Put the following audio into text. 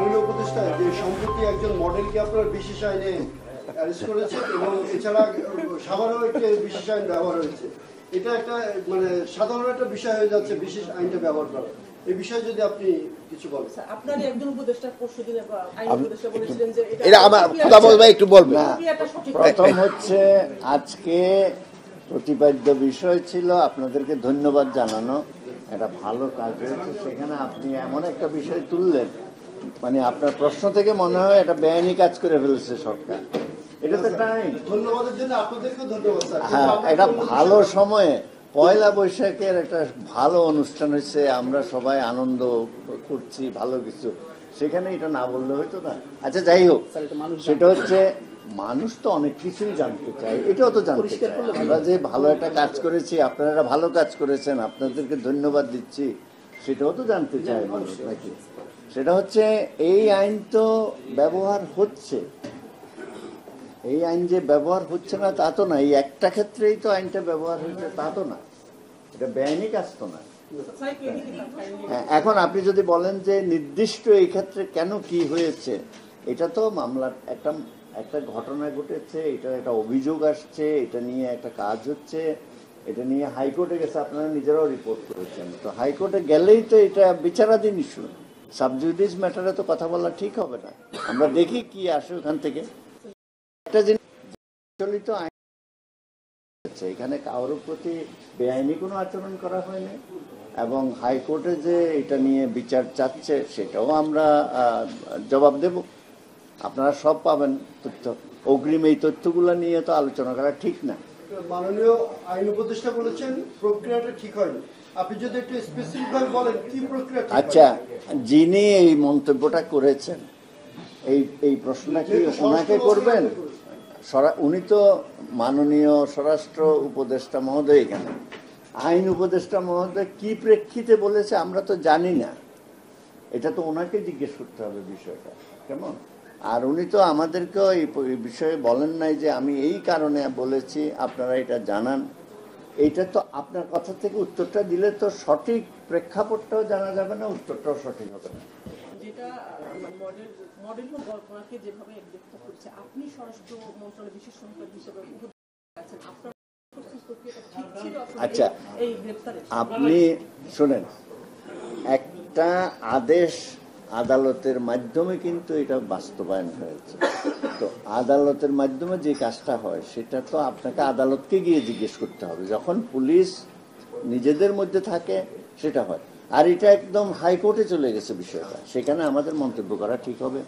মাননীয় উপদেষ্টা যে সম্প্রতি একজন মডেলকে আপনার বিশেষ আইনে অ্যারেস্ট করেছে এবং এছাড়া সাধারণ একটি বিশেষ আইন ব্যবহার হয়েছে, এটা একটা মানে সাধারণ একটা বিষয় হয়ে যাচ্ছে বিশেষ আইনটা ব্যবহার করা। এই বিষয়ে যদি আপনি কিছু বলেন। আপনার একজন উপদেষ্টা পরশুদিন আইন উপদেষ্টা বলেছিলেন যে এটা আমার কথা বলবে একটু বলবে। প্রথম হচ্ছে আজকে প্রতিপাদ্য বিষয় ছিল আপনাদেরকে ধন্যবাদ জানানো, একটা ভালো কাজ হয়েছে। সেখানে আপনি এমন একটা বিষয় তুললেন, মানে আপনার প্রশ্ন থেকে মনে হয় এটা বেআইনি কাজ করে ফেলেছে সরকার। এটা তো টাইম, ধন্যবাদের জন্য আপনাদেরকেও ধন্যবাদ স্যার। হ্যাঁ, এটা ভালো সময়ে পয়লা বৈশাখের একটা ভালো অনুষ্ঠান হয়েছে, আমরা সবাই আনন্দ করছি, ভালো কিছু, সেখানে এটা না বললে হয়তো না। আচ্ছা যাই হোক, সেটা হচ্ছে মানুষ তো অনেক কিছুই জানতে চায়, এটাও তো জানতে চায় আমরা যে ভালো একটা কাজ করেছি, আপনারা ভালো কাজ করেছেন, আপনাদেরকে ধন্যবাদ দিচ্ছি, সেটাও তো জানতে চায় মানুষ নাকি। সেটা হচ্ছে এই আইন তো ব্যবহার হচ্ছে, এই আইন যে ব্যবহার হচ্ছে না তা তো না, এই একটা ক্ষেত্রেই তো আইনটা ব্যবহার হয়েছে তা তো না, এটা বেআইনি কাজ তো না। হ্যাঁ, এখন আপনি যদি বলেন যে নির্দিষ্ট এই ক্ষেত্রে কেন কি হয়েছে, এটা তো মামলার একটা ঘটনা ঘটেছে, এটা একটা অভিযোগ আসছে, এটা নিয়ে একটা কাজ হচ্ছে, এটা নিয়ে হাইকোর্টে গেছে, আপনারা নিজেরাও রিপোর্ট করেছেন। তো হাইকোর্টে গেলেই তো এটা বিচারাধীন ইস্যু, সাবজুডিস ম্যাটারে তো কথা বলা ঠিক হবে না। আমরা দেখি কি আসে ওখান থেকে। একটা জিনিস চলিত আইন হচ্ছে, এখানে কারোর প্রতি বেআইনি কোনো আচরণ করা হয়নি, এবং হাইকোর্টে যে এটা নিয়ে বিচার চাচ্ছে সেটাও আমরা জবাব দেব, আপনারা সব পাবেন তথ্য। অগ্রিম এই তথ্যগুলো নিয়ে তো আলোচনা করা ঠিক না। মাননীয় আইন উপদেষ্টা বলেছেন প্রক্রিয়াটা ঠিক হয়নি, আপনি যদি একটু স্পেসিফিক ভাবে বলেন কি প্রক্রিয়া? আচ্ছা, যিনি এই মন্তব্যটা করেছেন, এই প্রশ্নটা কি ওনাকে করবেন? উনি তো মাননীয় স্বরাষ্ট্র উপদেষ্টা মহোদয়, এখানে আইন উপদেষ্টা মহোদয় কি প্রেক্ষিতে বলেছে আমরা তো জানি না, এটা তো ওনাকে জিজ্ঞেস করতে হবে বিষয়টা, কেমন? আর উনি তো আমাদেরকেও এই বিষয়ে বলেন নাই যে আমি এই কারণে বলেছি, আপনারা এটা জানান। এইটা তো আপনার কথা থেকে উত্তরটা দিলে তো সঠিক প্রেক্ষাপটটাও জানা যাবে না, উত্তরটাও সঠিক হবে না। যেটা মডেল কল্পনাকে যেভাবে গ্রেফতার করেছে, আপনি স্বরাষ্ট্র মন্ত্রণালয়ের বিশেষ সংবাদ হিসেবে আছেন, আপনার ঠিক ছিল? আচ্ছা, এই গ্রেফতারে আপনি শোনেন, একটা আদেশ আদালতের মাধ্যমে কিন্তু এটা বাস্তবায়ন হয়েছে। তো আদালতের মাধ্যমে যে কাজটা হয় সেটা তো আপনাকে আদালতকে গিয়ে জিজ্ঞেস করতে হবে, যখন পুলিশ নিজেদের মধ্যে থাকে সেটা হয়। আর এটা একদম হাইকোর্টে চলে গেছে বিষয়টা, সেখানে আমাদের মন্তব্য করা ঠিক হবে।